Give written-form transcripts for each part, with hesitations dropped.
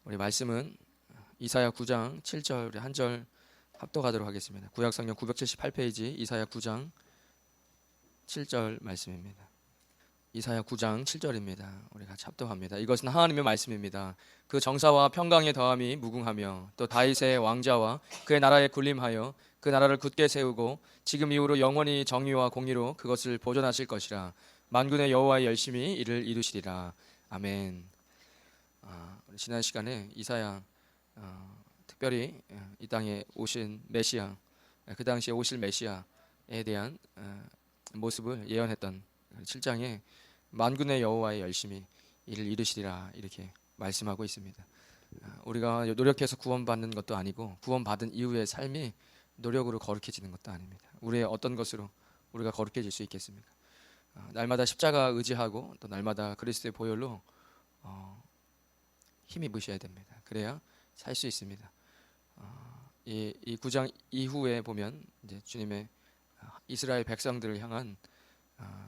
우리 말씀은 이사야 9장 7절 우리 한 절 합독하도록 하겠습니다. 구약성경 978페이지 이사야 9장 7절 말씀입니다. 이사야 9장 7절입니다. 우리 같이 합독합니다. 이것은 하나님의 말씀입니다. 그 정사와 평강의 더함이 무궁하며 또 다윗의 왕자와 그의 나라에 군림하여 그 나라를 굳게 세우고 지금 이후로 영원히 정의와 공의로 그것을 보존하실 것이라. 만군의 여호와의 열심히 이를 이루시리라. 아멘. 우리 지난 시간에 이사야 특별히 이 땅에 오신 메시아, 그 당시에 오실 메시아에 대한 모습을 예언했던 7장에 만군의 여호와의 열심히 이를 이루시리라 이렇게 말씀하고 있습니다. 우리가 노력해서 구원받는 것도 아니고 구원받은 이후의 삶이 노력으로 거룩해지는 것도 아닙니다. 우리의 어떤 것으로 우리가 거룩해질 수 있겠습니까? 날마다 십자가 의지하고 또 날마다 그리스도의 보혈로 힘입으셔야 됩니다. 그래야 살 수 있습니다. 이 9장 이후에 보면 이제 주님의 이스라엘 백성들을 향한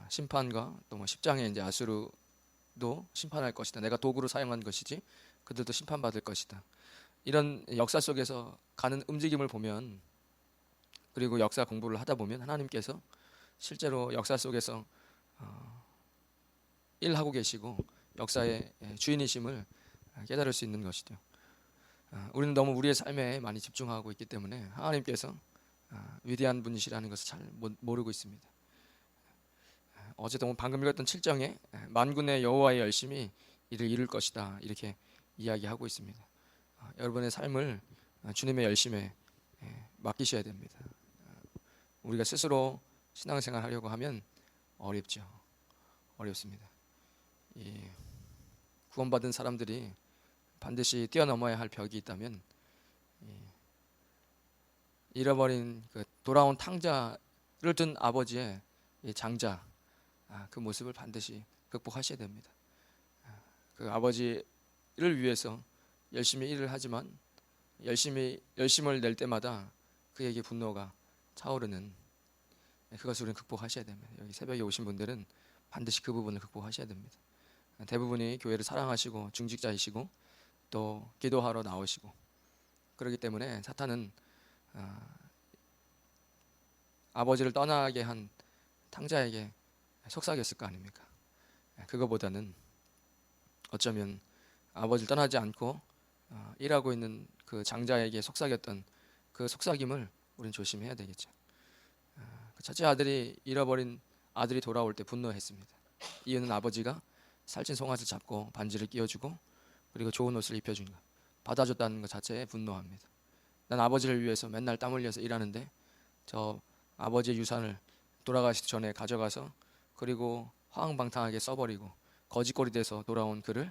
심판과 또 뭐 10장에 이제 아수르도 심판할 것이다. 내가 도구로 사용한 것이지 그들도 심판받을 것이다. 이런 역사 속에서 가는 움직임을 보면, 그리고 역사 공부를 하다 보면 하나님께서 실제로 역사 속에서 일하고 계시고 역사의 주인이심을 깨달을 수 있는 것이죠. 우리는 너무 우리의 삶에 많이 집중하고 있기 때문에 하나님께서 위대한 분이시라는 것을 잘 모르고 있습니다. 어쨌든 방금 읽었던 7장에 만군의 여호와의 열심히 이를 이룰 것이다 이렇게 이야기하고 있습니다. 여러분의 삶을 주님의 열심에 맡기셔야 됩니다. 우리가 스스로 신앙생활 하려고 하면 어렵습니다. 이 구원받은 사람들이 반드시 뛰어넘어야 할 벽이 있다면 잃어버린 그 돌아온 탕자를 든 아버지의 장자, 그 모습을 반드시 극복하셔야 됩니다. 그 아버지를 위해서 열심히 일을 하지만 열심을 낼 때마다 그에게 분노가 차오르는, 그것을 우리는 극복하셔야 됩니다. 여기 새벽에 오신 분들은 반드시 그 부분을 극복하셔야 됩니다. 대부분이 교회를 사랑하시고 중직자이시고 또 기도하러 나오시고 그렇기 때문에 사탄은 아버지를 떠나게 한 탕자에게 속삭였을 거 아닙니까? 그거보다는 어쩌면 아버지를 떠나지 않고 일하고 있는 그 장자에게 속삭였던 그 속삭임을 우리는 조심해야 되겠죠. 그 첫째 아들이 잃어버린 아들이 돌아올 때 분노했습니다. 이유는 아버지가 살찐 송아지를 잡고 반지를 끼워주고 그리고 좋은 옷을 입혀준 것, 받아줬다는 것 자체에 분노합니다. 난 아버지를 위해서 맨날 땀 흘려서 일하는데 저 아버지의 유산을 돌아가시기 전에 가져가서 그리고 화황방탕하게 써버리고 거짓골이 돼서 돌아온 그를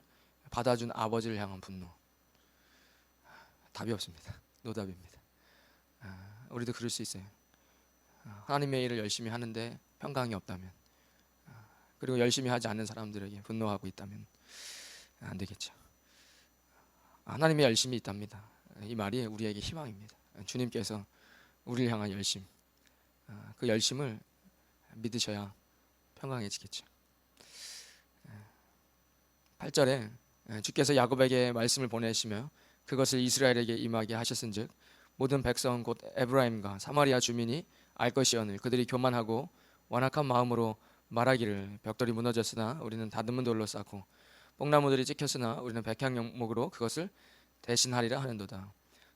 받아준 아버지를 향한 분노. 답이 없습니다. 노답입니다. 우리도 그럴 수 있어요. 하나님의 일을 열심히 하는데 평강이 없다면, 그리고 열심히 하지 않는 사람들에게 분노하고 있다면 안 되겠죠. 하나님의 열심이 있답니다. 이 말이 우리에게 희망입니다. 주님께서 우리를 향한 열심, 그 열심을 믿으셔야 평강해지겠죠. 8절에 주께서 야곱에게 말씀을 보내시며 그것을 이스라엘에게 임하게 하셨은즉 모든 백성 곧 에브라임과 사마리아 주민이 알 것이오늘 그들이 교만하고 완악한 마음으로 말하기를 벽돌이 무너졌으나 우리는 다듬은 돌로 쌓고 뽕나무들이 찍혔으나 우리는 백향목으로 그것을 대신하리라 하는도다.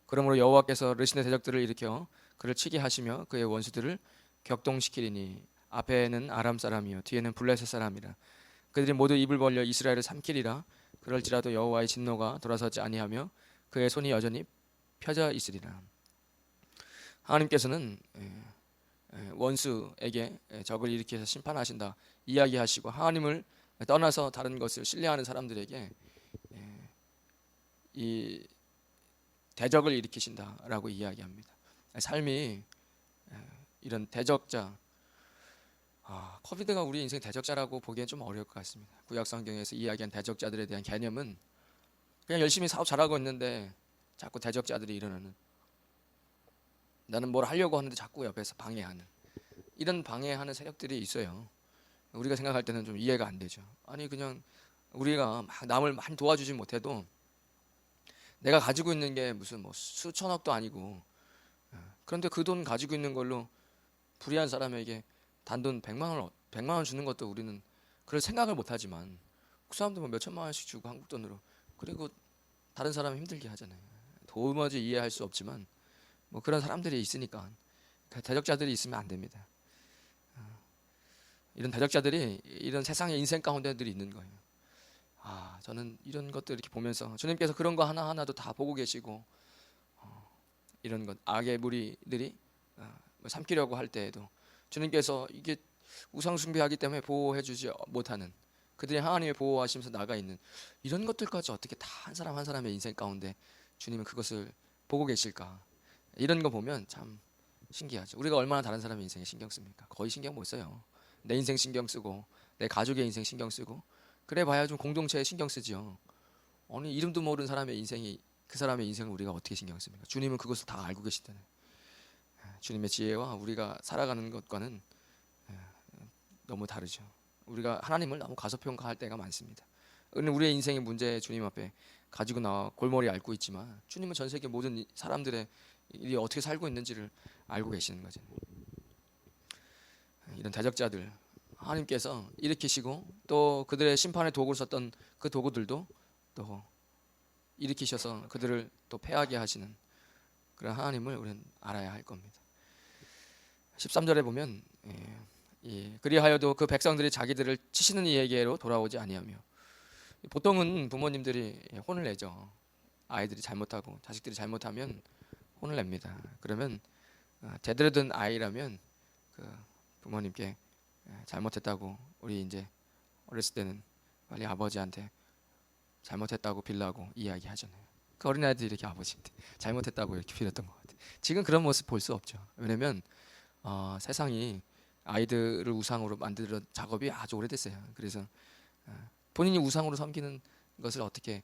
그러므로 여호와께서 르신의 대적들을 일으켜 그를 치게 하시며 그의 원수들을 격동시키리니 앞에는 아람 사람이요 뒤에는 블레셋 사람이라. 그들이 모두 입을 벌려 이스라엘을 삼키리라. 그럴지라도 여호와의 진노가 돌아서지 아니하며 그의 손이 여전히 펴져 있으리라. 하나님께서는 원수에게 적을 일으켜서 심판하신다 이야기하시고, 하나님을 떠나서 다른 것을 신뢰하는 사람들에게 이 대적을 일으키신다라고 이야기합니다. 삶이 이런 대적자, 코비드가 우리 인생 대적자라고 보기엔 좀 어려울 것 같습니다. 구약 성경에서 이야기한 대적자들에 대한 개념은 그냥 열심히 사업 잘하고 있는데 자꾸 대적자들이 일어나는, 나는 뭘 하려고 하는데 자꾸 옆에서 방해하는, 이런 방해하는 세력들이 있어요. 우리가 생각할 때는 좀 이해가 안 되죠. 아니 그냥 우리가 막 남을 많이 도와주지 못해도 내가 가지고 있는 게 무슨 뭐 수천억도 아니고, 그런데 그 돈 가지고 있는 걸로 불의한 사람에게 단돈 100만 원 주는 것도 우리는 그럴 생각을 못 하지만, 그 사람도 뭐 몇천만 원씩 주고 한국 돈으로, 그리고 다른 사람 힘들게 하잖아요. 도무지 이해할 수 없지만 뭐 그런 사람들이 있으니까, 대적자들이 있으면 안 됩니다. 이런 대적자들이 이런 세상의 인생 가운데들이 있는 거예요. 저는 이런 것들 이렇게 보면서 주님께서 그런 거 하나하나도 다 보고 계시고, 이런 것 악의 무리들이 삼키려고 할 때에도 주님께서 이게 우상 숭배하기 때문에 보호해 주지 못하는, 그들이 하나님의 보호하시면서 나가 있는 이런 것들까지 어떻게 다 한 사람 한 사람의 인생 가운데 주님은 그것을 보고 계실까? 이런 거 보면 참 신기하죠. 우리가 얼마나 다른 사람의 인생에 신경 씁니까? 거의 신경 못 써요. 내 인생 신경 쓰고 내 가족의 인생 신경 쓰고 그래 봐야 좀 공동체에 신경 쓰지요. 아니 이름도 모르는 사람의 인생이, 그 사람의 인생을 우리가 어떻게 신경 씁니까? 주님은 그것을 다 알고 계시다는, 주님의 지혜와 우리가 살아가는 것과는 너무 다르죠. 우리가 하나님을 너무 과소평가할 때가 많습니다. 우리의 인생의 문제 주님 앞에 가지고 나와 골머리 앓고 있지만, 주님은 전 세계 모든 사람들의 일이 어떻게 살고 있는지를 알고 계시는 거죠. 이런 대적자들 하나님께서 일으키시고, 또 그들의 심판의 도구를 썼던 그 도구들도 또 일으키셔서 그들을 또 패하게 하시는 그런 하나님을 우리는 알아야 할 겁니다. 13절에 보면 그리하여도 그 백성들이 자기들을 치시는 이에게로 돌아오지 아니하며, 보통은 부모님들이 혼을 내죠. 아이들이 잘못하고 자식들이 잘못하면 혼을 냅니다. 그러면 제대로 된 아이라면 그 부모님께 잘못했다고, 우리 이제 어렸을 때는 빨리 아버지한테 잘못했다고 빌라고 이야기하잖아요. 그 어린아이들이 이렇게 아버지한테 잘못했다고 이렇게 빌었던 것 같아요. 지금 그런 모습 볼 수 없죠. 왜냐면 세상이 아이들을 우상으로 만드는 작업이 아주 오래됐어요. 그래서 본인이 우상으로 섬기는 것을 어떻게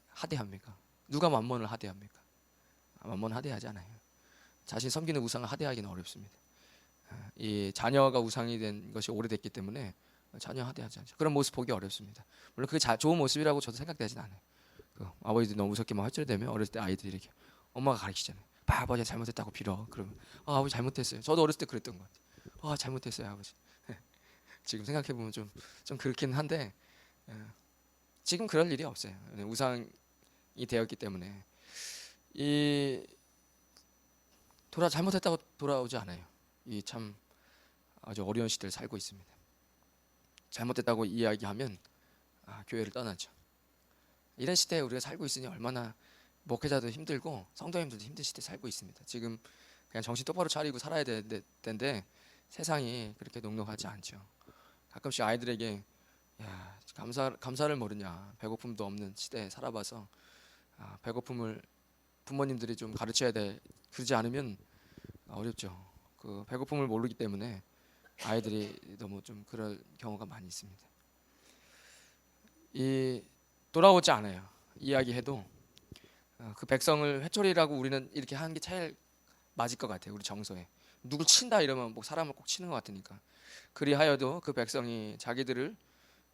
하대합니까? 누가 만몬을 하대합니까? 만몬 하대하지 않아요. 자신 섬기는 우상을 하대하기는 어렵습니다. 이 자녀가 우상이 된 것이 오래됐기 때문에 자녀 하대하지 않죠. 그런 모습 보기 어렵습니다. 물론 그게 좋은 모습이라고 저도 생각되진 않아요. 아버지들이 너무 무섭게만 헐절되면 어렸을 때 아이들이 이렇게 엄마가 가르치잖아요. 아버지 잘못했다고 빌어. 그러면 아버지 잘못했어요. 저도 어렸을 때 그랬던 것 같아요. 잘못했어요 아버지. 지금 생각해 보면 좀 그렇긴 한데, 지금 그럴 일이 없어요. 우상이 되었기 때문에 잘못했다고 돌아오지 않아요. 이 참 아주 어려운 시대를 살고 있습니다. 잘못했다고 이야기하면 교회를 떠나죠. 이런 시대에 우리가 살고 있으니 얼마나 목회자도 힘들고 성도님들도 힘든 시대에 살고 있습니다. 지금 그냥 정신 똑바로 차리고 살아야 될 텐데 세상이 그렇게 녹록하지 않죠. 가끔씩 아이들에게 감사를 모르냐, 배고픔도 없는 시대에 살아봐서 배고픔을 부모님들이 좀 가르쳐야 돼. 그러지 않으면 어렵죠. 그 배고픔을 모르기 때문에 아이들이 너무 좀 그럴 경우가 많이 있습니다. 돌아오지 않아요. 이야기해도 그 백성을 회초리라고 우리는 이렇게 하는 게 제일 맞을 것 같아요. 우리 정서에 누굴 친다 이러면 뭐 사람을 꼭 치는 것 같으니까. 그리하여도 그 백성이 자기들을,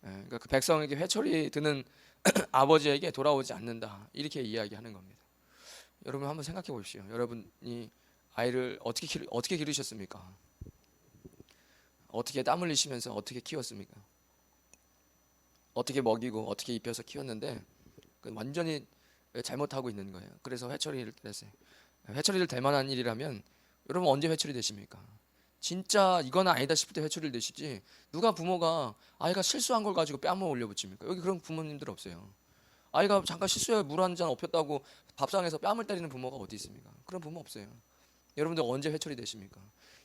그러니까 그 백성에게 회초리 드는 아버지에게 돌아오지 않는다, 이렇게 이야기하는 겁니다. 여러분 한번 생각해 보십시오. 여러분이 아이를 어떻게 기르셨습니까? 어떻게 땀 흘리시면서 어떻게 키웠습니까? 어떻게 먹이고 어떻게 입혀서 키웠는데 완전히 잘못하고 있는 거예요. 그래서 회초리를 댔어요. 회초리를 댈 만한 일이라면 여러분 언제 회초리 되십니까? 진짜 이건 아니다 싶을 때 회초리를 내시지, 누가 부모가 아이가 실수한 걸 가지고 뺨을 올려붙입니까? 여기 그런 부모님들 없어요. 아이가 잠깐 실수해 물 한 잔 엎혔다고 밥상에서 뺨을 때리는 부모가 어디 있습니까? 그런 부모 없어요. 여러분들 언제 회초리 되십니까?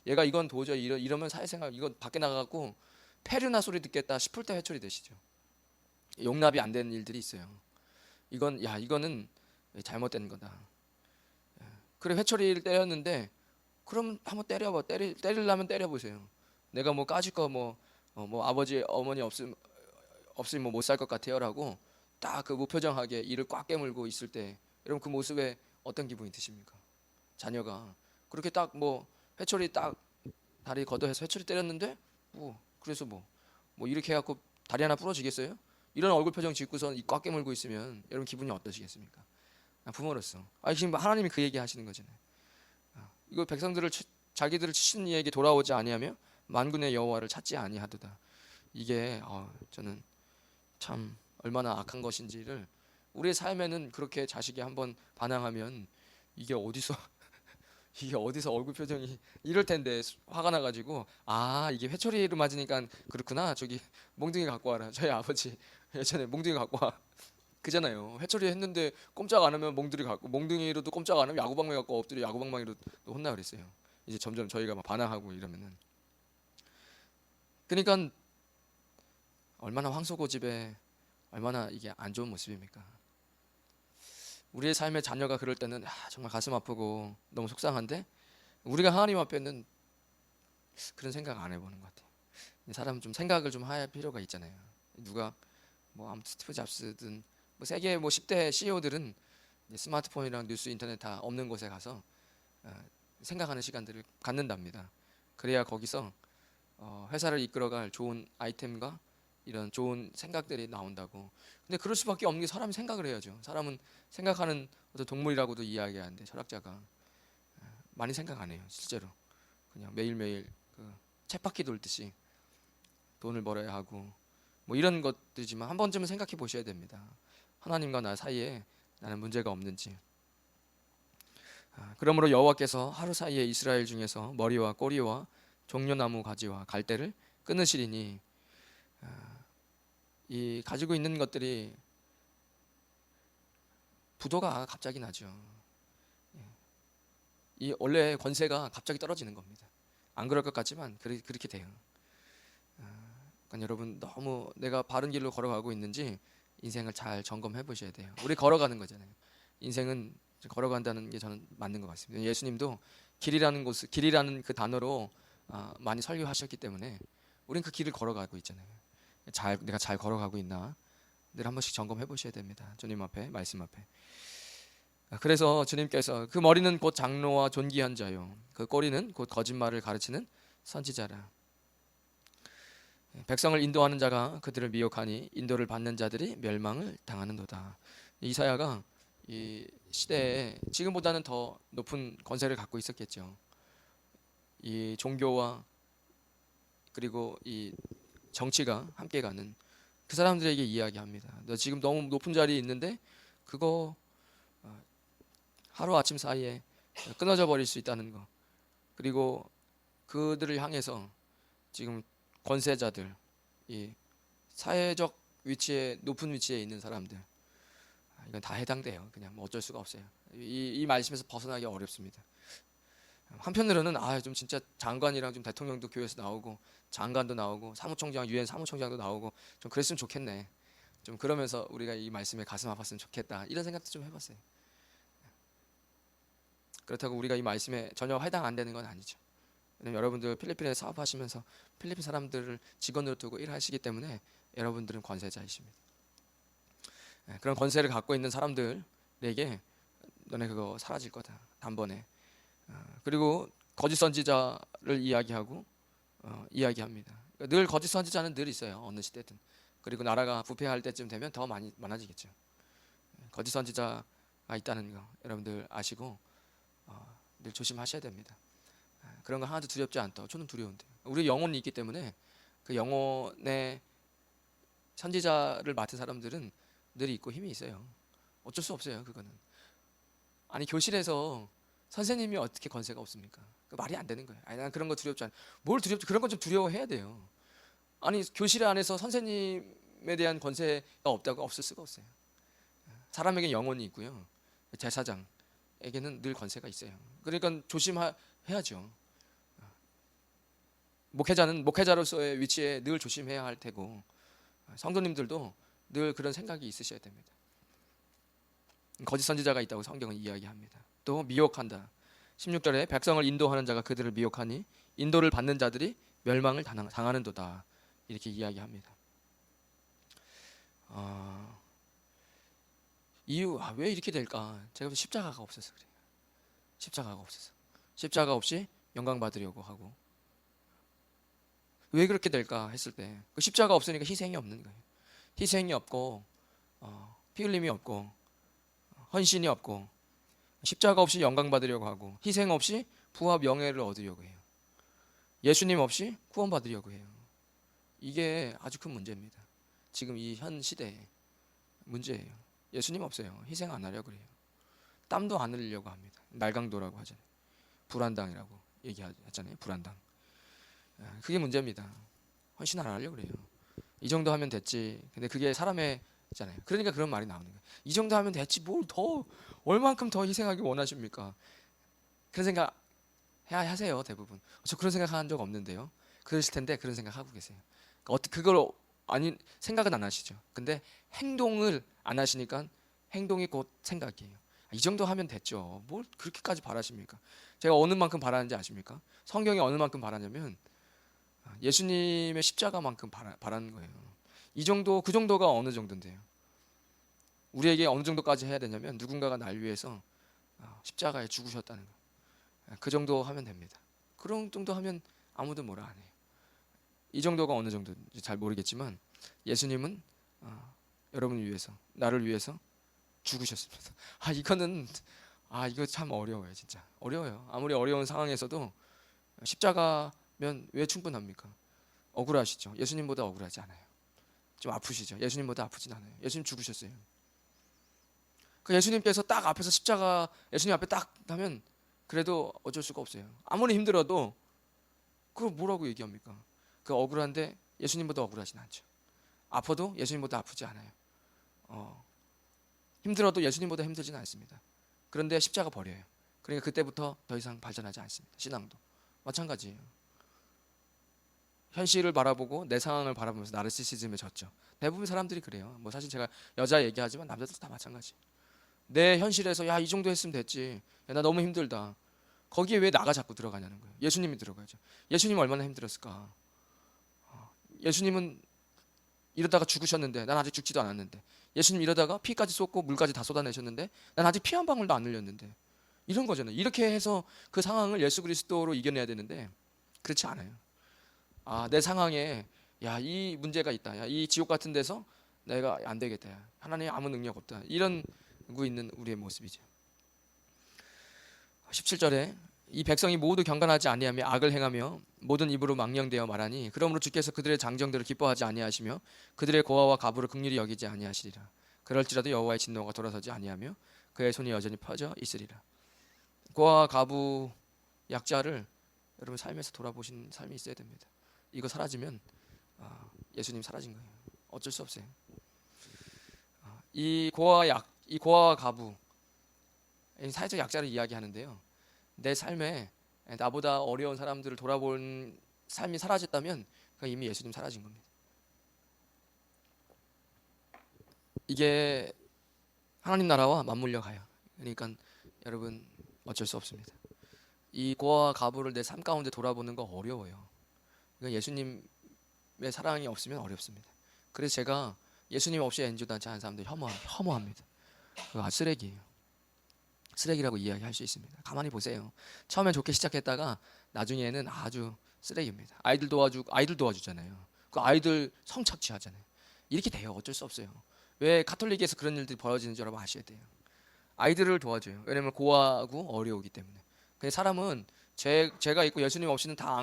얘가 이건 도저히 이러면 사회생활 이건 밖에 나가고 페류나 소리 듣겠다 싶을 때 회초리 되시죠. 용납이 안 되는 일들이 있어요. 이거는 잘못된 거다. 그래 회초리를 때렸는데, 그럼 한번 때려봐. 때리려면 때려보세요. 내가 뭐 까짓 거 뭐 아버지 어머니 없으면 뭐 못 살 것 같아요라고 딱 그 무표정하게 이를 꽉 깨물고 있을 때, 여러분 그 모습에 어떤 기분이 드십니까? 자녀가 그렇게 딱 뭐 회초리 딱 다리 걷어해서 회초리 때렸는데 그래서 이렇게 해갖고 다리 하나 부러지겠어요? 이런 얼굴 표정 짓고서 이 꽉 깨물고 있으면 여러분 기분이 어떠시겠습니까? 부모로서. 지금 하나님이 그 얘기 하시는 거잖아요. 이거 백성들을 자기들을 치시는 이에게 돌아오지 아니하며 만군의 여호와를 찾지 아니하도다. 이게 저는 참 얼마나 악한 것인지를, 우리의 삶에는 그렇게 자식이 한번 반항하면 이게 어디서 이게 어디서 얼굴 표정이 이럴 텐데 화가 나가지고, 이게 회초리로 맞으니까 그렇구나, 저기 몽둥이 갖고 와라. 저희 아버지 예전에 몽둥이 갖고 와 그잖아요. 회초리 했는데 꼼짝 안 하면 몽둥이로도 꼼짝 안 하면 야구방망이 갖고 엎드려 야구방망이로 혼나 그랬어요. 이제 점점 저희가 막 반항하고 이러면은, 그러니까 얼마나 황소고집에 얼마나 이게 안 좋은 모습입니까? 우리의 삶의 자녀가 그럴 때는 정말 가슴 아프고 너무 속상한데, 우리가 하나님 앞에는 그런 생각 안 해보는 것 같아요. 사람 좀 생각을 좀 할 필요가 있잖아요. 누가 아무튼 스티브 잡스든 세계 10대 CEO들은 스마트폰이랑 뉴스, 인터넷 다 없는 곳에 가서 생각하는 시간들을 갖는답니다. 그래야 거기서 회사를 이끌어갈 좋은 아이템과 이런 좋은 생각들이 나온다고. 근데 그럴 수밖에 없는 게 사람이 생각을 해야죠. 사람은 생각하는 어떤 동물이라고도 이야기하는데, 철학자가 많이 생각 안 해요. 실제로 그냥 매일매일 그 쳇바퀴 돌듯이 돈을 벌어야 하고 이런 것들이지만, 한 번쯤은 생각해 보셔야 됩니다. 하나님과 나 사이에 나는 문제가 없는지. 그러므로 여호와께서 하루 사이에 이스라엘 중에서 머리와 꼬리와 종려나무 가지와 갈대를 끊으시리니, 이 가지고 있는 것들이 부도가 갑자기 나죠. 이 원래 권세가 갑자기 떨어지는 겁니다. 안 그럴 것 같지만 그렇게 돼요. 그러니까 여러분, 너무 내가 바른 길로 걸어가고 있는지 인생을 잘 점검해 보셔야 돼요. 우리 걸어가는 거잖아요. 인생은 걸어간다는 게 저는 맞는 것 같습니다. 예수님도 길이라는 그 단어로 많이 설교하셨기 때문에 우린 그 길을 걸어가고 있잖아요. 내가 잘 걸어가고 있나 늘 한 번씩 점검해 보셔야 됩니다. 주님 앞에, 말씀 앞에. 그래서 주님께서 그 머리는 곧 장로와 존귀한 자요, 그 꼬리는 곧 거짓말을 가르치는 선지자라. 백성을 인도하는 자가 그들을 미혹하니 인도를 받는 자들이 멸망을 당하는도다. 이사야가 이 시대에 지금보다는 더 높은 권세를 갖고 있었겠죠. 이 종교와 그리고 이 정치가 함께 가는 그 사람들에게 이야기합니다. 너 지금 너무 높은 자리에 있는데 그거 하루아침 사이에 끊어져 버릴 수 있다는 거. 그리고 그들을 향해서 지금 권세자들, 이 사회적 위치에 높은 위치에 있는 사람들, 이건 다 해당돼요. 그냥 어쩔 수가 없어요. 이 말씀에서 벗어나기 어렵습니다. 한편으로는 좀 진짜 장관이랑 좀 대통령도 교회에서 나오고 장관도 나오고 사무총장, 유엔 사무총장도 나오고 좀 그랬으면 좋겠네. 좀 그러면서 우리가 이 말씀에 가슴 아팠으면 좋겠다, 이런 생각도 좀 해봤어요. 그렇다고 우리가 이 말씀에 전혀 해당 안 되는 건 아니죠. 왜냐면 여러분들 필리핀에 사업하시면서 필리핀 사람들을 직원으로 두고 일하시기 때문에 여러분들은 권세자이십니다. 그런 권세를 갖고 있는 사람들에게 너네 그거 사라질 거다, 단번에. 그리고 거짓 선지자를 이야기합니다. 늘 거짓 선지자는 늘 있어요, 어느 시대든. 그리고 나라가 부패할 때쯤 되면 더 많아지겠죠. 거짓 선지자가 있다는 거 여러분들 아시고 늘 조심하셔야 됩니다. 그런 거 하나도 두렵지 않다. 저는 두려운데, 우리 영혼이 있기 때문에 그 영혼의 선지자를 맡은 사람들은 늘 있고 힘이 있어요. 어쩔 수 없어요, 그거는. 아니, 교실에서 선생님이 어떻게 권세가 없습니까? 그 말이 안 되는 거예요. 난 그런 거 두렵지 않아. 뭘 두렵지? 그런 건 좀 두려워해야 돼요. 아니, 교실 안에서 선생님에 대한 권세가 없다고 없을 수가 없어요. 사람에게 영혼이 있고요, 제사장에게는 늘 권세가 있어요. 그러니까 조심해야죠. 목회자는 목회자로서의 위치에 늘 조심해야 할 테고, 성도님들도 늘 그런 생각이 있으셔야 됩니다. 거짓 선지자가 있다고 성경은 이야기합니다. 또 미혹한다. 16절에 백성을 인도하는 자가 그들을 미혹하니 인도를 받는 자들이 멸망을 당하는도다, 이렇게 이야기합니다. 이유, 왜 이렇게 될까? 제가 십자가가 없어서 그래요. 십자가 없이 영광 받으려고 하고. 왜 그렇게 될까 했을 때, 그 십자가 없으니까 희생이 없는 거예요. 희생이 없고 피 흘림이 없고 헌신이 없고 십자가 없이 영광 받으려고 하고 희생 없이 부와 명예를 얻으려고 해요. 예수님 없이 구원 받으려고 해요. 이게 아주 큰 문제입니다. 지금 이 현 시대의 문제예요. 예수님 없어요. 희생 안 하려고 그래요. 땀도 안 흘리려고 합니다. 날강도라고 하잖아요. 불안당이라고 얘기하잖아요. 불안당. 그게 문제입니다. 헌신 안 하려고 그래요. 이 정도 하면 됐지. 근데 그게 사람의 잖아요. 그러니까 그런 말이 나오는 거예요. 이 정도 하면 됐지 뭘 더 얼만큼 더 희생하기 원하십니까? 그런 생각 해야 하세요. 대부분. 저 그런 생각한 적 없는데요. 그러실 텐데 그런 생각 하고 계세요. 그걸 아니 생각은 안 하시죠. 근데 행동을 안 하시니까 행동이 곧 생각이에요. 이 정도 하면 됐죠. 뭘 그렇게까지 바라십니까? 제가 어느 만큼 바라는지 아십니까? 성경이 어느 만큼 바라냐면 예수님의 십자가만큼 바라는 거예요. 이 정도 그 정도가 어느 정도인데요. 우리에게 어느 정도까지 해야 되냐면 누군가가 날 위해서 십자가에 죽으셨다는 거. 그 정도 하면 됩니다. 그런 정도 하면 아무도 뭐라 안 해요. 이 정도가 어느 정도인지 잘 모르겠지만 예수님은 여러분을 위해서 나를 위해서 죽으셨습니다. 이거는 이거 참 어려워요. 진짜 어려워요. 아무리 어려운 상황에서도 십자가면 왜 충분합니까? 억울하시죠? 예수님보다 억울하지 않아요. 좀 아프시죠? 예수님보다 아프진 않아요. 예수님 죽으셨어요. 그 예수님께서 딱 앞에서 십자가 예수님 앞에 딱 하면 그래도 어쩔 수가 없어요. 아무리 힘들어도 그걸 뭐라고 얘기합니까? 그 억울한데 예수님보다 억울하진 않죠. 아파도 예수님보다 아프지 않아요. 힘들어도 예수님보다 힘들지는 않습니다. 그런데 십자가 버려요. 그러니까 그때부터 더 이상 발전하지 않습니다. 신앙도 마찬가지예요. 현실을 바라보고 내 상황을 바라보면서 나르시시즘에 젖죠. 대부분 사람들이 그래요. 뭐 사실 제가 여자 얘기하지만 남자들도 다 마찬가지. 내 현실에서 이 정도 했으면 됐지. 나 너무 힘들다. 거기에 왜 나가 자꾸 들어가냐는 거예요. 예수님이 들어가죠. 예수님 얼마나 힘들었을까? 예수님은 이러다가 죽으셨는데 난 아직 죽지도 않았는데, 예수님 이러다가 피까지 쏟고 물까지 다 쏟아내셨는데 난 아직 피 한 방울도 안 흘렸는데, 이런 거잖아요. 이렇게 해서 그 상황을 예수 그리스도로 이겨내야 되는데 그렇지 않아요. 내 상황에 이 문제가 있다. 이 지옥 같은 데서 내가 안 되겠다. 하나님 아무 능력 없다. 이런 고 있는 우리의 모습이죠. 17절에 이 백성이 모두 경건하지 아니하며 악을 행하며 모든 입으로 망령되어 말하니 그러므로 주께서 그들의 장정들을 기뻐하지 아니하시며 그들의 고아와 가부를 긍휼히 여기지 아니하시리라. 그럴지라도 여호와의 진노가 돌아서지 아니하며 그의 손이 여전히 퍼져 있으리라. 고아와 가부 약자를 여러분 삶에서 돌아보신 삶이 있어야 됩니다. 이거 사라지면 예수님 사라진 거예요. 어쩔 수 없어요. 이 고아와 가부, 사회적 약자를 이야기하는데요. 내 삶에 나보다 어려운 사람들을 돌아본 삶이 사라졌다면 그건 이미 예수님 사라진 겁니다. 이게 하나님 나라와 맞물려 가요. 그러니까 여러분 어쩔 수 없습니다. 이 고아와 가부를 내 삶 가운데 돌아보는 거 어려워요. 이건 예수님의 사랑이 없으면 어렵습니다. 그래서 제가 예수님 없이 NGO 단체 하는 사람들 혐오합니다. 그거 쓰레기예요. 쓰레기라고 이야기할 수 있습니다. 가만히 보세요. 처음엔 좋게 시작했다가 나중에는 아주 쓰레기입니다. 아이들 도와주잖아요. 그 아이들 성착취하잖아요. 이렇게 돼요. 어쩔 수 없어요. 왜 카톨릭에서 그런 일들이 벌어지는지 여러분 아셔야 돼요. 아이들을 도와줘요. 왜냐면 고아하고 어려우기 때문에. 근데 사람은 죄가 있고 예수님 없이는 다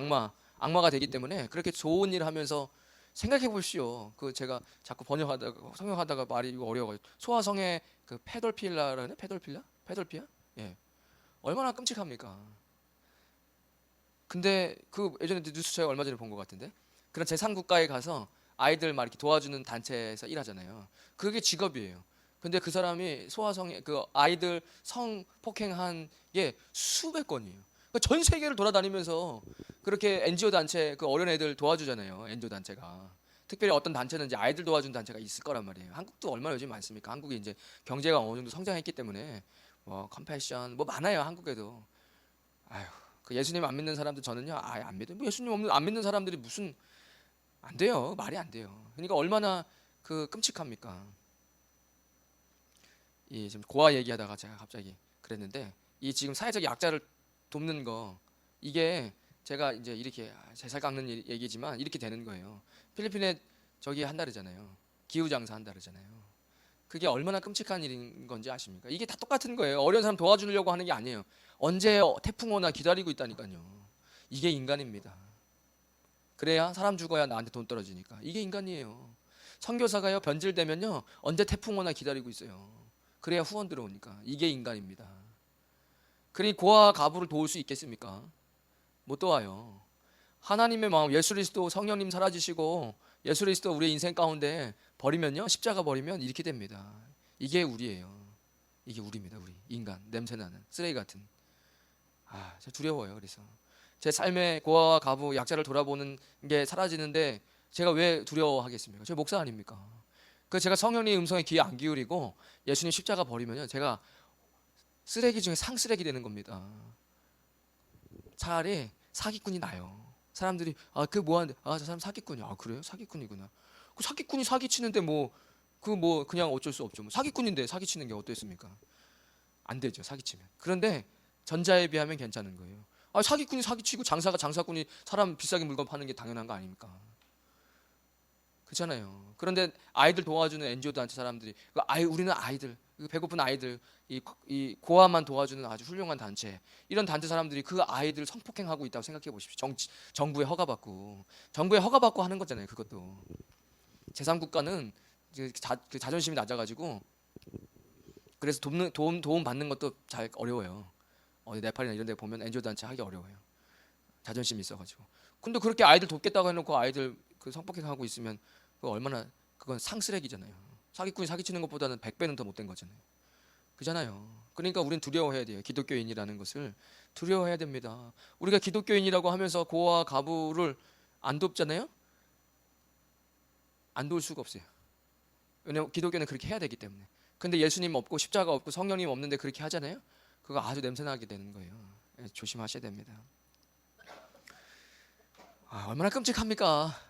악마가 되기 때문에 그렇게 좋은 일을 하면서 생각해 보십시오. 그 제가 자꾸 성경하다가 말이 어려워요. 소아성의 그 페돌필라라는 페돌피아? 예. 얼마나 끔찍합니까? 근데 그 예전에 뉴스 제가 얼마 전에 본 것 같은데, 그런 제3국가에 가서 아이들 막 이렇게 도와주는 단체에서 일하잖아요. 그게 직업이에요. 근데 그 사람이 소아성의 그 아이들 성폭행한 게 수백 건이에요. 그러니까 전 세계를 돌아다니면서 그렇게 NGO 단체 그 어린 애들 도와주잖아요. NGO 단체가. 특별히 어떤 단체는 이제 아이들 도와준 단체가 있을 거란 말이에요. 한국도 얼마나 요즘 많습니까? 한국이 이제 경제가 어느 정도 성장했기 때문에 컴패션 많아요. 한국에도. 아유, 그 예수님 안 믿는 사람들 저는요, 안 믿어요. 예수님 안 믿는 사람들이 무슨 안 돼요. 말이 안 돼요. 그러니까 얼마나 그 끔찍합니까? 이 지금 고아 얘기하다가 제가 갑자기 그랬는데, 이 지금 사회적 약자를 돕는 거, 이게 제가 이제 이렇게 제살 깎는 얘기지만 이렇게 되는 거예요. 필리핀에 저기 한다르잖아요. 기후장사 한다르잖아요. 그게 얼마나 끔찍한 일인 건지 아십니까? 이게 다 똑같은 거예요. 어려운 사람 도와주려고 하는 게 아니에요. 언제 태풍 오나 기다리고 있다니까요. 이게 인간입니다. 그래야 사람 죽어야 나한테 돈 떨어지니까. 이게 인간이에요. 선교사가요 변질되면요 언제 태풍 오나 기다리고 있어요. 그래야 후원 들어오니까. 이게 인간입니다. 그러니 고아와 과부를 도울 수 있겠습니까? 못 도와요. 하나님의 마음, 예수 그리스도 성령님 사라지시고 예수 그리스도 우리의 인생 가운데 버리면요 십자가 버리면 이렇게 됩니다. 이게 우리예요. 이게 우리입니다. 우리 인간, 냄새나는 쓰레기 같은. 저 두려워요. 그래서 제 삶의 고아와 과부, 약자를 돌아보는 게 사라지는데 제가 왜 두려워하겠습니까? 제 목사 아닙니까? 그 제가 성령님의 음성에 귀 안 기울이고 예수님 십자가 버리면요 제가 쓰레기 중에 상쓰레기 되는 겁니다. 차라리 사기꾼이 나요. 사람들이 그 뭐하는데 저 사람 사기꾼이야. 그래요? 사기꾼이구나. 그 사기꾼이 사기치는데 그냥 어쩔 수 없죠. 뭐 사기꾼인데 사기치는 게 어땠습니까? 안 되죠. 사기치면. 그런데 전자에 비하면 괜찮은 거예요. 사기꾼이 사기치고 장사가 장사꾼이 사람 비싸게 물건 파는 게 당연한 거 아닙니까? 그렇잖아요. 그런데 아이들 도와주는 NGO 단체 사람들이 우리는 아이들 배고픈 아이들 이 고아만 도와주는 아주 훌륭한 단체 이런 단체 사람들이 그 아이들 성폭행하고 있다고 생각해 보십시오. 정부에 허가받고 하는 거잖아요. 그것도 제3국가는 자존심이 낮아가지고 그래서 도움 받는 것도 잘 어려워요. 어디 네팔이나 이런 데 보면 NGO 단체 하기 어려워요. 자존심이 있어가지고. 근데 그렇게 아이들 돕겠다고 해놓고 아이들 그 성폭행하고 있으면 그건 상쓰레기잖아요. 사기꾼이 사기치는 것보다는 100배는 더 못된 거잖아요. 그잖아요. 그러니까 우린 두려워해야 돼요. 기독교인이라는 것을 두려워해야 됩니다. 우리가 기독교인이라고 하면서 고아와 과부를 안 돕잖아요. 안 도울 수가 없어요. 왜냐하면 기독교는 그렇게 해야 되기 때문에. 근데 예수님 없고 십자가 없고 성령님 없는데 그렇게 하잖아요. 그거 아주 냄새나게 되는 거예요. 조심하셔야 됩니다. 얼마나 끔찍합니까?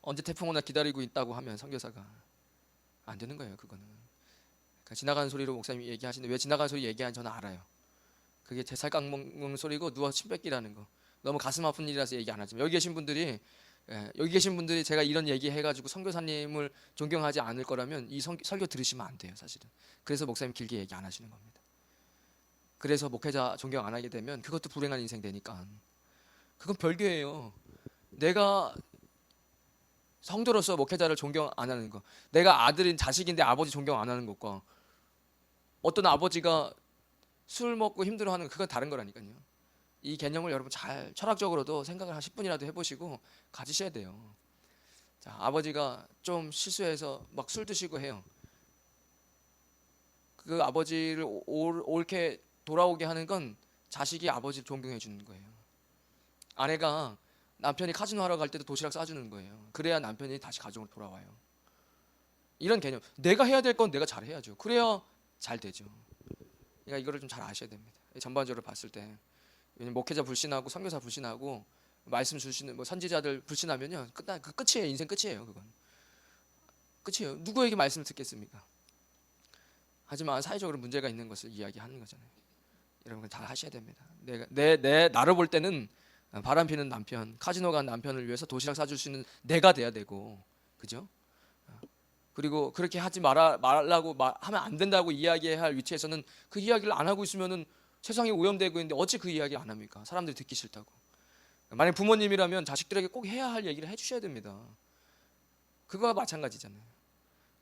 언제 태풍 오나 기다리고 있다고 하면 선교사가 안 되는 거예요. 그거는 그러니까 지나가는 소리로 목사님이 얘기하시는데 왜 지나가는 소리 얘기하는지 저는 알아요. 그게 제 살갗 먹는 소리고 누워 침 뱉기라는 거. 너무 가슴 아픈 일이라서 얘기 안 하지만 여기 계신 분들이 제가 이런 얘기 해가지고 선교사님을 존경하지 않을 거라면 이 설교 들으시면 안 돼요. 사실은. 그래서 목사님 길게 얘기 안 하시는 겁니다. 그래서 목회자 존경 안 하게 되면 그것도 불행한 인생 되니까 그건 별개예요. 내가 성도로서 목회자를 존경 안 하는 거, 내가 아들인 자식인데 아버지 존경 안 하는 것과 어떤 아버지가 술 먹고 힘들어하는 거, 그건 다른 거라니까요. 이 개념을 여러분 잘 철학적으로도 생각을 한 10분이라도 해보시고 가지셔야 돼요. 자, 아버지가 좀 실수해서 막 술 드시고 해요. 그 아버지를 옳게 돌아오게 하는 건 자식이 아버지를 존경해 주는 거예요. 아내가 남편이 카지노 하러 갈 때도 도시락 싸주는 거예요. 그래야 남편이 다시 가정으로 돌아와요. 이런 개념. 내가 해야 될 건 내가 잘 해야죠. 그래야 잘 되죠. 그러니까 이거를 좀 잘 아셔야 됩니다. 전반적으로 봤을 때. 왜냐면 목회자 불신하고 선교사 불신하고 말씀 주시는 선지자들 불신하면요. 끝이에요. 인생 끝이에요. 그건. 끝이에요. 누구에게 말씀을 듣겠습니까? 하지만 사회적으로 문제가 있는 것을 이야기하는 거잖아요. 여러분 잘 하셔야 됩니다. 나를 볼 때는 바람피는 남편, 카지노 간 남편을 위해서 도시락 사줄 수 있는 내가 돼야 되고, 그죠? 그리고 그렇게 하지 말라고 하면 안 된다고 이야기할 위치에서는 그 이야기를 안 하고 있으면은 세상이 오염되고 있는데 어찌 그 이야기를 안 합니까? 사람들이 듣기 싫다고. 만약 부모님이라면 자식들에게 꼭 해야 할 얘기를 해주셔야 됩니다. 그거와 마찬가지잖아요.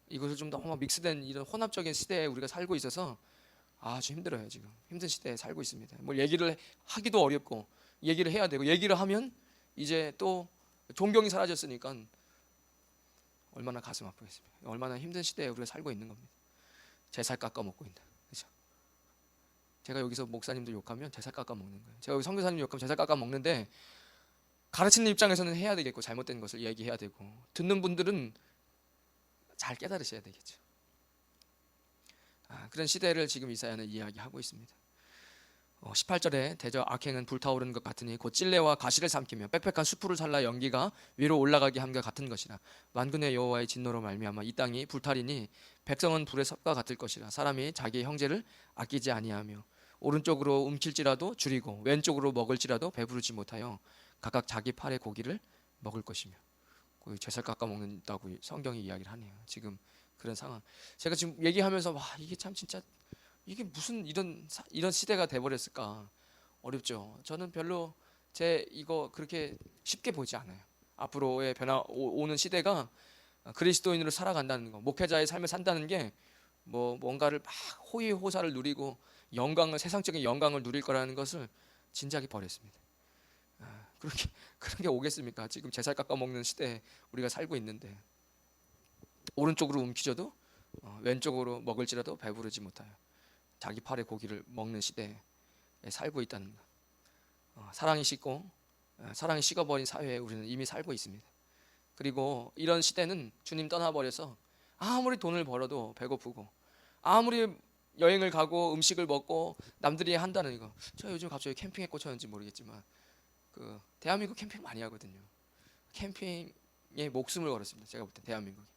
이것을 좀 너무 믹스된 이런 혼합적인 시대에 우리가 살고 있어서 아주 힘들어요. 지금 힘든 시대에 살고 있습니다. 뭘 얘기를 하기도 어렵고 얘기를 해야 되고 얘기를 하면 이제 또 존경이 사라졌으니까 얼마나 가슴 아프겠습니까? 얼마나 힘든 시대에 우리가 살고 있는 겁니다. 제 살 깎아 먹고 있다. 그렇죠? 제가 여기서 목사님들 욕하면 제 살 깎아 먹는 거예요. 제가 여기 선교사님 욕하면 제 살 깎아 먹는데 가르치는 입장에서는 해야 되겠고 잘못된 것을 얘기해야 되고 듣는 분들은 잘 깨달으셔야 되겠죠. 그런 시대를 지금 이사야는 이야기하고 있습니다. 18절에 대저 악행은 불타오르는 것 같으니 곧 찔레와 가시를 삼키며 빽빽한 수풀을 살라 연기가 위로 올라가게 함과 같은 것이라. 만군의 여호와의 진노로 말미암아 이 땅이 불타리니 백성은 불의 섭과 같을 것이라. 사람이 자기 형제를 아끼지 아니하며 오른쪽으로 움킬지라도 줄이고 왼쪽으로 먹을지라도 배부르지 못하여 각각 자기 팔의 고기를 먹을 것이며. 제살 깎아 먹는다고 성경이 이야기를 하네요. 지금 그런 상황. 제가 지금 얘기하면서 와 이게 참 진짜 이게 무슨 이런 시대가 돼버렸을까. 어렵죠. 저는 별로 제 이거 그렇게 쉽게 보지 않아요. 앞으로의 오는 시대가 그리스도인으로 살아간다는 거, 목회자의 삶을 산다는 게 뭐 뭔가를 막 호의호사를 누리고 세상적인 영광을 누릴 거라는 것을 진작에 버렸습니다. 그런 게 오겠습니까? 지금 제살 깎아 먹는 시대에 우리가 살고 있는데 오른쪽으로 움켜져도 왼쪽으로 먹을지라도 배부르지 못하여 자기 팔의 고기를 먹는 시대에 살고 있다는 것. 사랑이 식어버린 사회에 우리는 이미 살고 있습니다. 그리고 이런 시대는 주님 떠나버려서 아무리 돈을 벌어도 배고프고 아무리 여행을 가고 음식을 먹고 남들이 한다는 거. 저 요즘 갑자기 캠핑에 꽂혔는지 모르겠지만 대한민국 캠핑 많이 하거든요. 캠핑에 목숨을 걸었습니다. 제가 볼 때 대한민국이.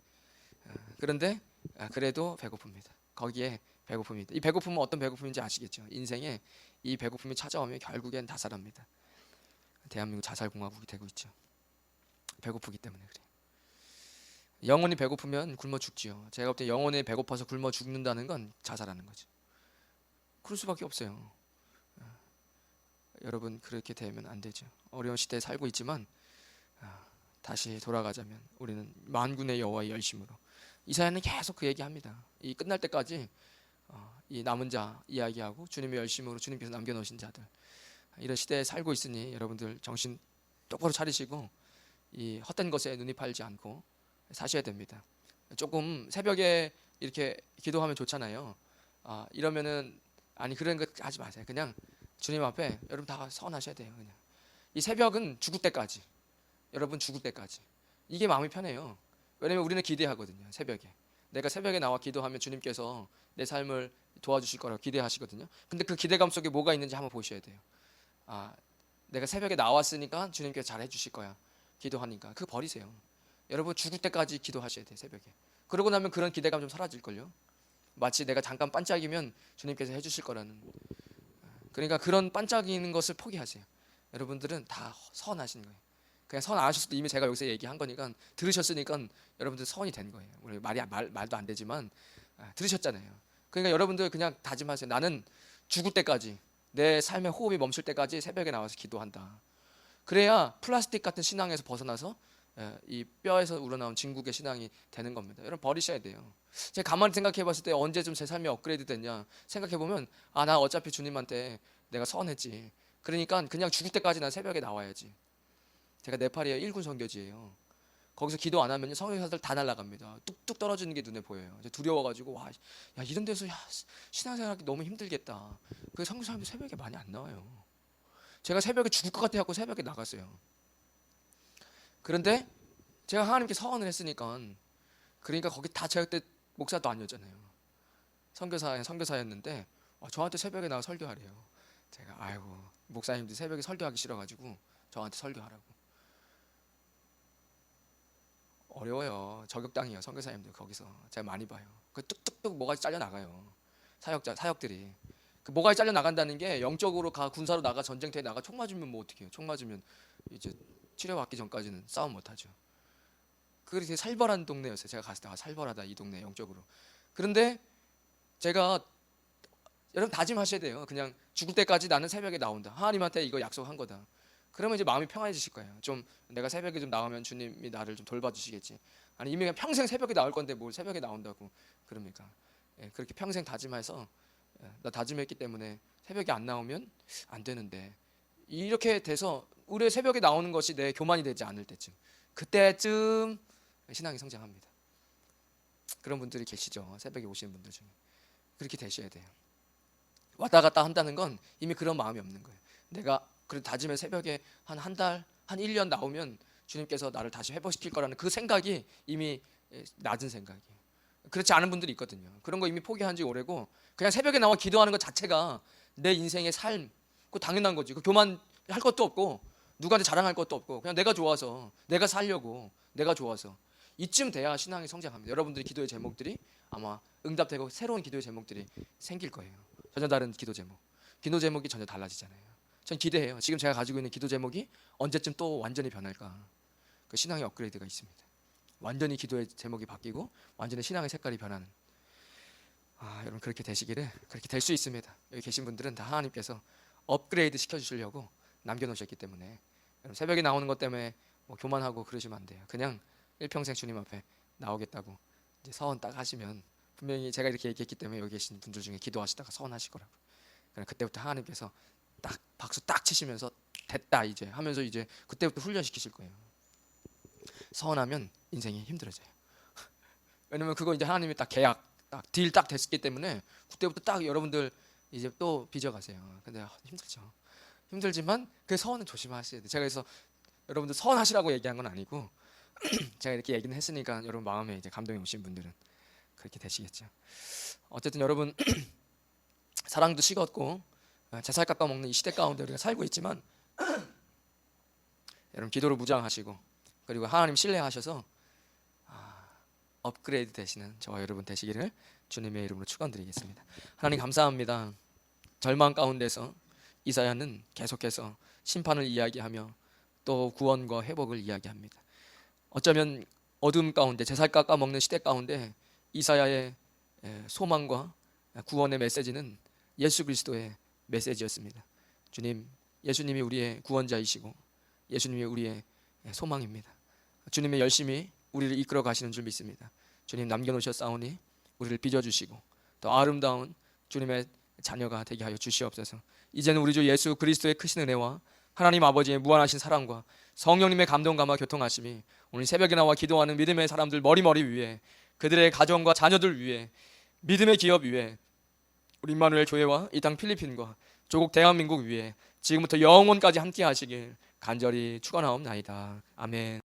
그런데 그래도 배고픕니다. 거기에 배고픔이. 이 배고픔은 어떤 배고픔인지 아시겠죠? 인생에 이 배고픔이 찾아오면 결국엔 다살합니다. 대한민국 자살공화국이 되고 있죠. 배고프기 때문에 그래요. 영혼이 배고프면 굶어 죽지요. 제가 볼 때 영혼이 배고파서 굶어 죽는다는 건 자살하는 거죠. 그럴 수밖에 없어요. 여러분 그렇게 되면 안 되죠. 어려운 시대에 살고 있지만 다시 돌아가자면 우리는 만군의 여호와의 열심으로. 이사야는 계속 그 얘기합니다. 이 끝날 때까지 이 남은 자 이야기하고 주님의 열심으로 주님께서 남겨놓으신 자들, 이런 시대에 살고 있으니 여러분들 정신 똑바로 차리시고 이 헛된 것에 눈이 팔지 않고 사셔야 됩니다. 조금 새벽에 이렇게 기도하면 좋잖아요. 이러면은 아니 그런 거 하지 마세요. 그냥 주님 앞에 여러분 다 서원하셔야 돼요. 그냥 이 새벽은 죽을 때까지, 여러분 죽을 때까지 이게 마음이 편해요. 왜냐면 우리는 기대하거든요. 새벽에 내가 새벽에 나와 기도하면 주님께서 내 삶을 도와주실 거라고 기대하시거든요. 근데 그 기대감 속에 뭐가 있는지 한번 보셔야 돼요. 내가 새벽에 나왔으니까 주님께서 잘 해주실 거야. 기도하니까 그거 버리세요. 여러분 죽을 때까지 기도하셔야 돼요. 새벽에. 그러고 나면 그런 기대감 좀 사라질걸요. 마치 내가 잠깐 반짝이면 주님께서 해주실 거라는. 그러니까 그런 반짝이는 것을 포기하세요. 여러분들은 다 선하신 거예요. 그냥 선 안 하셨어도 이미 제가 여기서 얘기한 거니까 들으셨으니까 여러분들 선이 된 거예요. 우리 말도 안 되지만 들으셨잖아요. 그러니까 여러분들 그냥 다짐하세요. 나는 죽을 때까지, 내 삶의 호흡이 멈출 때까지 새벽에 나와서 기도한다. 그래야 플라스틱 같은 신앙에서 벗어나서 이 뼈에서 우러나온 진국의 신앙이 되는 겁니다. 여러분 버리셔야 돼요. 제가 가만히 생각해 봤을 때 언제쯤 제 삶이 업그레이드 됐냐 생각해 보면 나 어차피 주님한테 내가 서운했지. 그러니까 그냥 죽을 때까지 난 새벽에 나와야지. 제가 네팔이에요. 1군 선교지예요. 거기서 기도 안 하면 선교사들 다 날아갑니다. 뚝뚝 떨어지는 게 눈에 보여요. 두려워가지고 야 이런 데서 신앙생활하기 너무 힘들겠다. 그 선교사님들 새벽에 많이 안 나와요. 제가 새벽에 죽을 것 같아 갖고 새벽에 나갔어요. 그런데 제가 하나님께 서원을 했으니까, 그러니까 거기 다 제가 그때 목사도 아니었잖아요. 선교사였는데 저한테 새벽에 나와 설교하래요. 제가 목사님들 새벽에 설교하기 싫어가지고 저한테 설교하라고. 어려워요. 저격당해요. 선교사님들 거기서 제가 많이 봐요. 그 뚝뚝뚝 뭐가 잘려 나가요. 사역들이. 그 뭐가 잘려 나간다는 게 영적으로 군사로 나가 전쟁터에 나가 총 맞으면 뭐 어떻게 해요? 총 맞으면 이제 치료받기 전까지는 싸움 못 하죠. 그게 되게 살벌한 동네였어요. 제가 갔을 때 살벌하다 이 동네 영적으로. 그런데 제가 여러분 다짐하셔야 돼요. 그냥 죽을 때까지 나는 새벽에 나온다. 하나님한테 이거 약속한 거다. 그러면 이제 마음이 평안해지실 거예요. 좀 내가 새벽에 좀 나오면 주님이 나를 좀 돌봐주시겠지. 아니 이미 그냥 평생 새벽에 나올 건데 뭘 새벽에 나온다고 그럽니까? 그렇게 평생 다짐해서 나 다짐했기 때문에 새벽에 안 나오면 안 되는데, 이렇게 돼서 우리 새벽에 나오는 것이 내 교만이 되지 않을 때쯤, 그때쯤 신앙이 성장합니다. 그런 분들이 계시죠. 새벽에 오시는 분들 중에. 그렇게 되셔야 돼요. 왔다 갔다 한다는 건 이미 그런 마음이 없는 거예요. 내가 그래도 다짐해 새벽에 한 달, 한 1년 나오면 주님께서 나를 다시 회복시킬 거라는 그 생각이 이미 낮은 생각이에요. 그렇지 않은 분들이 있거든요. 그런 거 이미 포기한 지 오래고 그냥 새벽에 나와 기도하는 것 자체가 내 인생의 삶, 그 당연한 거지. 그 교만할 것도 없고 누구한테 자랑할 것도 없고 그냥 내가 좋아서, 내가 살려고, 내가 좋아서. 이쯤 돼야 신앙이 성장합니다. 여러분들의 기도의 제목들이 아마 응답되고 새로운 기도의 제목들이 생길 거예요. 전혀 다른 기도 제목이 전혀 달라지잖아요. 전 기대해요. 지금 제가 가지고 있는 기도 제목이 언제쯤 또 완전히 변할까. 그 신앙의 업그레이드가 있습니다. 완전히 기도의 제목이 바뀌고 완전히 신앙의 색깔이 변하는, 여러분 그렇게 되시기를, 그렇게 될 수 있습니다. 여기 계신 분들은 다 하나님께서 업그레이드 시켜주시려고 남겨놓으셨기 때문에, 여러분 새벽에 나오는 것 때문에 뭐 교만하고 그러시면 안 돼요. 그냥 일평생 주님 앞에 나오겠다고 이제 서원 딱 하시면, 분명히 제가 이렇게 얘기했기 때문에 여기 계신 분들 중에 기도하시다가 서원하실 거라고. 그럼 그때부터 하나님께서 딱 박수 딱 치시면서 됐다 이제 하면서 이제 그때부터 훈련시키실 거예요. 서원하면 인생이 힘들어져요. 왜냐면 그거 이제 하나님이 딱 계약, 딱 딜 딱 됐기 때문에 그때부터 딱 여러분들 이제 또 빚어가세요. 근데 힘들죠. 힘들지만 그 서원은 조심하셔야 돼요. 제가 그래서 여러분들 서원하시라고 얘기한 건 아니고 제가 이렇게 얘기는 했으니까 여러분 마음에 이제 감동이 오신 분들은 그렇게 되시겠죠. 어쨌든 여러분 사랑도 식었고 제살 깎아 먹는 이 시대 가운데 우리가 살고 있지만 여러분 기도를 무장하시고 그리고 하나님 신뢰하셔서 업그레이드 되시는 저와 여러분 되시기를 주님의 이름으로 축원드리겠습니다. 하나님 감사합니다. 절망 가운데서 이사야는 계속해서 심판을 이야기하며 또 구원과 회복을 이야기합니다. 어쩌면 어둠 가운데 제살 깎아 먹는 시대 가운데 이사야의 소망과 구원의 메시지는 예수 그리스도의 메시지였습니다. 주님, 예수님이 우리의 구원자이시고 예수님이 우리의 소망입니다. 주님의 열심히 우리를 이끌어 가시는 줄 믿습니다. 주님 남겨놓으셨사오니 우리를 빚어주시고 더 아름다운 주님의 자녀가 되게 하여 주시옵소서. 이제는 우리 주 예수 그리스도의 크신 은혜와 하나님 아버지의 무한하신 사랑과 성령님의 감동감화 교통하심이 오늘 새벽에 나와 기도하는 믿음의 사람들 머리머리 위에, 그들의 가정과 자녀들 위에, 믿음의 기업 위에, 우리 임마누엘 교회와 이 땅 필리핀과 조국 대한민국 위에 지금부터 영원까지 함께 하시길 간절히 축원하옵나이다. 아멘.